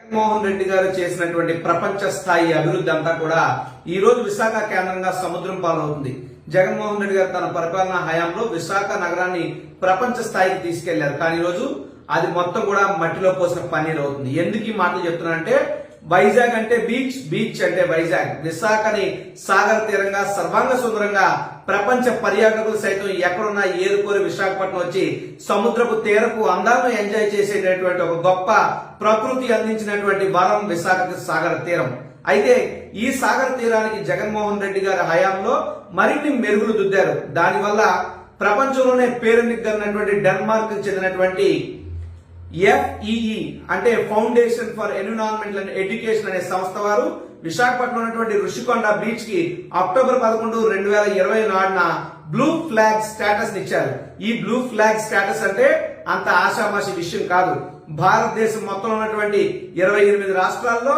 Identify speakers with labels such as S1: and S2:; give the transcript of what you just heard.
S1: జగన్మోహన్ రెడ్డి గారు చేసినటువంటి ప్రపంచ స్థాయి అభివృద్ధి అంతా కూడా ఈ రోజు విశాఖ కేంద్రంగా సముద్రం పాలవుతుంది. జగన్మోహన్ రెడ్డి గారు తన పరిపాలనా హయాంలో విశాఖ నగరాన్ని ప్రపంచ స్థాయికి తీసుకెళ్లారు. కానీ ఈ రోజు అది మొత్తం కూడా మట్టిలో పోసిన పన్నీర్ అవుతుంది. ఎందుకు ఈ మాటలు చెప్తున్నానంటే వైజాగ్ అంటే బీచ్, బీచ్ అంటే వైజాగ్, విశాఖని సాగర తీరంగా సర్వాంగ సుందరంగా ప్రపంచ పర్యాటకులు సైతం ఎక్కడున్నా ఏరుకోరి విశాఖపట్నం వచ్చి సముద్రపు తీరపు అందాలను ఎంజాయ్ చేసేటటువంటి ఒక గొప్ప ప్రకృతి అందించినటువంటి వరం విశాఖ సాగర తీరం. అయితే ఈ సాగర తీరానికి జగన్మోహన్ రెడ్డి గారి హయాంలో మరిన్ని మెరుగులు దిద్దారు. దానివల్ల ప్రపంచంలోనే పేరెన్నికన్నటువంటి డెన్మార్క్ కు చెందినటువంటి FEE అంటే foundation for environmental and education అనే సంస్థ వారు విశాఖపట్నం ఉన్నటువంటి ఋషికొండ బీచ్ కి అక్టోబర్ 11, 2020 నాడున బ్లూ ఫ్లాగ్ స్టేటస్ ఇచ్చారు. ఈ బ్లూ ఫ్లాగ్ స్టేటస్ అంటే అంత ఆషామాషి విషయం కాదు. భారతదేశం మొత్తం ఉన్నటువంటి 28 రాష్ట్రాల్లో